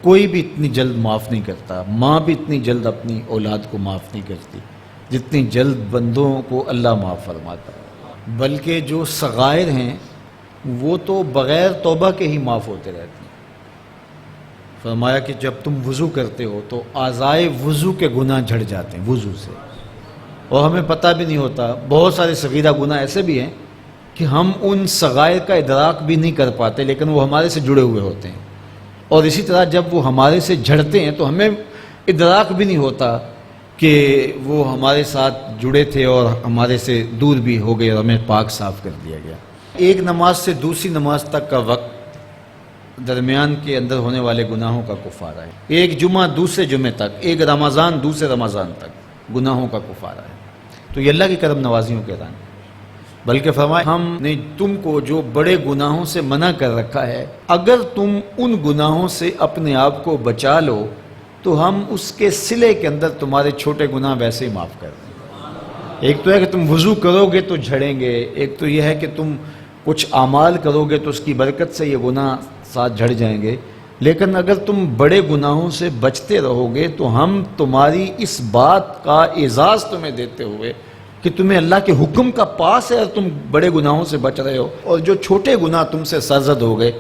کوئی بھی اتنی جلد معاف نہیں کرتا، ماں بھی اتنی جلد اپنی اولاد کو معاف نہیں کرتی جتنی جلد بندوں کو اللہ معاف فرماتا ہے۔ بلکہ جو صغائر ہیں وہ تو بغیر توبہ کے ہی معاف ہوتے رہتے ہیں۔ فرمایا کہ جب تم وضو کرتے ہو تو اعضائے وضو کے گناہ جھڑ جاتے ہیں وضو سے، اور ہمیں پتہ بھی نہیں ہوتا۔ بہت سارے صغیرہ گناہ ایسے بھی ہیں کہ ہم ان صغائر کا ادراک بھی نہیں کر پاتے، لیکن وہ ہمارے سے جڑے ہوئے ہوتے ہیں، اور اسی طرح جب وہ ہمارے سے جھڑتے ہیں تو ہمیں ادراک بھی نہیں ہوتا کہ وہ ہمارے ساتھ جڑے تھے اور ہمارے سے دور بھی ہو گئے اور ہمیں پاک صاف کر دیا گیا۔ ایک نماز سے دوسری نماز تک کا وقت درمیان کے اندر ہونے والے گناہوں کا کفارہ ہے۔ ایک جمعہ دوسرے جمعے تک، ایک رمضان دوسرے رمضان تک گناہوں کا کفارہ ہے۔ تو یہ اللہ کی کرم نوازیوں کے رنگ ہے۔ بلکہ فرمایا ہم نے تم کو جو بڑے گناہوں سے منع کر رکھا ہے، اگر تم ان گناہوں سے اپنے آپ کو بچا لو تو ہم اس کے صلے کے اندر تمہارے چھوٹے گناہ ویسے ہی معاف کر دیں۔ ایک تو ہے کہ تم وضو کرو گے تو جھڑیں گے، ایک تو یہ ہے کہ تم کچھ اعمال کرو گے تو اس کی برکت سے یہ گناہ ساتھ جھڑ جائیں گے، لیکن اگر تم بڑے گناہوں سے بچتے رہو گے تو ہم تمہاری اس بات کا اعزاز تمہیں دیتے ہوئے کہ تمہیں اللہ کے حکم کا پاس ہے اور تم بڑے گناہوں سے بچ رہے ہو، اور جو چھوٹے گناہ تم سے سرزد ہو گئے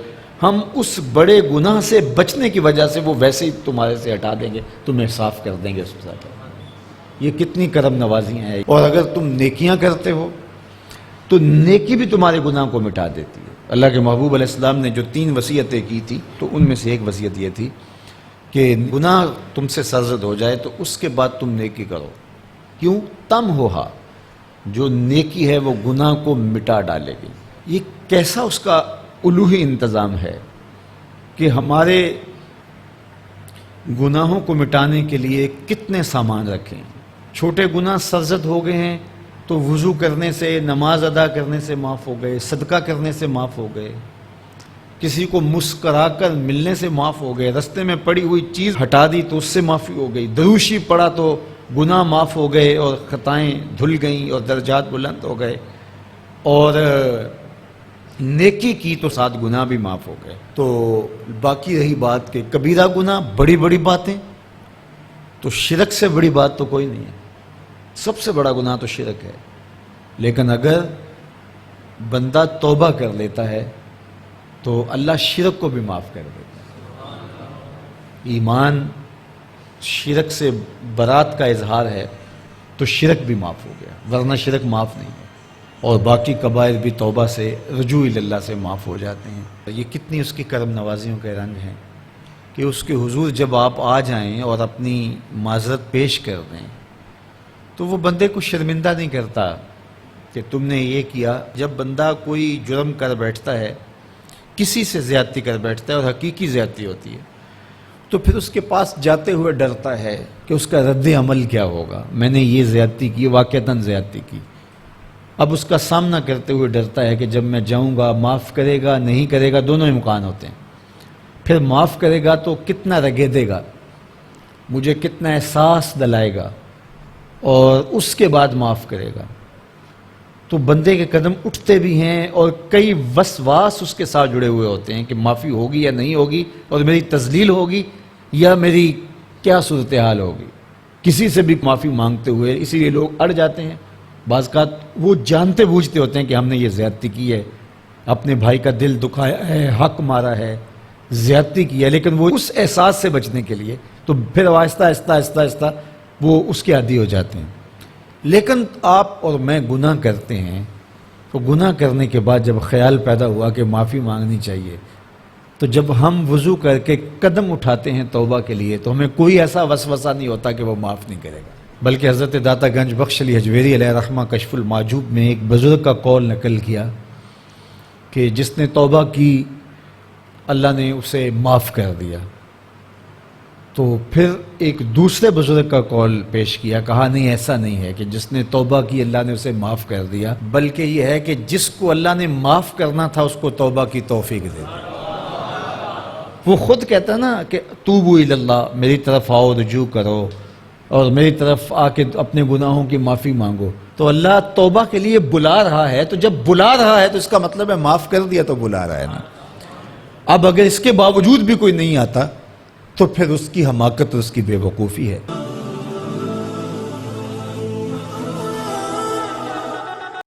ہم اس بڑے گناہ سے بچنے کی وجہ سے وہ ویسے ہی تمہارے سے ہٹا دیں گے، تمہیں صاف کر دیں گے اس کے ساتھ۔ یہ کتنی کرم نوازیاں ہیں۔ اور اگر تم نیکیاں کرتے ہو تو نیکی بھی تمہارے گناہ کو مٹا دیتی ہے۔ اللہ کے محبوب علیہ السلام نے جو 3 وصیتیں کی تھی تو ان میں سے ایک وصیت یہ تھی کہ گناہ تم سے سرزد ہو جائے تو اس کے بعد تم نیکی کرو۔ کیوں؟ تم ہوہا، جو نیکی ہے وہ گناہ کو مٹا ڈالے گی۔ یہ کیسا اس کا الوہی انتظام ہے کہ ہمارے گناہوں کو مٹانے کے لیے کتنے سامان رکھیں۔ چھوٹے گناہ سرزد ہو گئے ہیں تو وضو کرنے سے، نماز ادا کرنے سے معاف ہو گئے، صدقہ کرنے سے معاف ہو گئے، کسی کو مسکرا کر ملنے سے معاف ہو گئے، رستے میں پڑی ہوئی چیز ہٹا دی تو اس سے معافی ہو گئی، دروشی پڑا تو گناہ معاف ہو گئے اور خطائیں دھل گئیں اور درجات بلند ہو گئے، اور نیکی کی تو ساتھ گناہ بھی معاف ہو گئے۔ تو باقی رہی بات کہ کبیرہ گناہ، بڑی بڑی باتیں، تو شرک سے بڑی بات تو کوئی نہیں ہے، سب سے بڑا گناہ تو شرک ہے، لیکن اگر بندہ توبہ کر لیتا ہے تو اللہ شرک کو بھی معاف کر دیتا ہے۔ ایمان شرک سے برات کا اظہار ہے تو شرک بھی معاف ہو گیا، ورنہ شرک معاف نہیں ہے، اور باقی کبائر بھی توبہ سے، رجوع اللہ سے معاف ہو جاتے ہیں۔ یہ کتنی اس کی کرم نوازیوں کے رنگ ہیں کہ اس کے حضور جب آپ آ جائیں اور اپنی معذرت پیش کر دیں تو وہ بندے کو شرمندہ نہیں کرتا کہ تم نے یہ کیا۔ جب بندہ کوئی جرم کر بیٹھتا ہے، کسی سے زیادتی کر بیٹھتا ہے اور حقیقی زیادتی ہوتی ہے، تو پھر اس کے پاس جاتے ہوئے ڈرتا ہے کہ اس کا رد عمل کیا ہوگا، میں نے یہ زیادتی کی، واقعتاً زیادتی کی۔ اب اس کا سامنا کرتے ہوئے ڈرتا ہے کہ جب میں جاؤں گا، معاف کرے گا نہیں کرے گا، دونوں امکان ہوتے ہیں۔ پھر معاف کرے گا تو کتنا رگیدے گا، مجھے کتنا احساس دلائے گا، اور اس کے بعد معاف کرے گا۔ تو بندے کے قدم اٹھتے بھی ہیں اور کئی وسواس اس کے ساتھ جڑے ہوئے ہوتے ہیں کہ معافی ہوگی یا نہیں ہوگی، اور میری تذلیل ہوگی یا میری کیا صورتحال ہوگی، کسی سے بھی معافی مانگتے ہوئے۔ اسی لیے لوگ اڑ جاتے ہیں، بعض اوقات وہ جانتے بوجھتے ہوتے ہیں کہ ہم نے یہ زیادتی کی ہے، اپنے بھائی کا دل دکھایا ہے، حق مارا ہے، زیادتی کی ہے، لیکن وہ اس احساس سے بچنے کے لیے تو پھر آہستہ آہستہ آہستہ آہستہ وہ اس کے عادی ہو جاتے ہیں۔ لیکن آپ اور میں گناہ کرتے ہیں تو گناہ کرنے کے بعد جب خیال پیدا ہوا کہ معافی مانگنی چاہیے، تو جب ہم وضو کر کے قدم اٹھاتے ہیں توبہ کے لیے تو ہمیں کوئی ایسا وسوسہ نہیں ہوتا کہ وہ معاف نہیں کرے گا۔ بلکہ حضرت داتا گنج بخش علی حجویری علیہ رحمہ کشف المعجوب میں ایک بزرگ کا قول نقل کیا کہ جس نے توبہ کی اللہ نے اسے معاف کر دیا۔ تو پھر ایک دوسرے بزرگ کا قول پیش کیا، کہا نہیں، ایسا نہیں ہے کہ جس نے توبہ کی اللہ نے اسے معاف کر دیا، بلکہ یہ ہے کہ جس کو اللہ نے معاف کرنا تھا اس کو توبہ کی توفیق دے دی۔ وہ خود کہتا نا کہ توبوا الی اللہ، میری طرف آؤ، رجوع کرو اور میری طرف آ کے اپنے گناہوں کی معافی مانگو، تو اللہ توبہ کے لیے بلا رہا ہے۔ تو جب بلا رہا ہے تو اس کا مطلب ہے معاف کر دیا تو بلا رہا ہے نا۔ اب اگر اس کے باوجود بھی کوئی نہیں آتا تو پھر اس کی حماقت اور اس کی بے وقوفی ہے.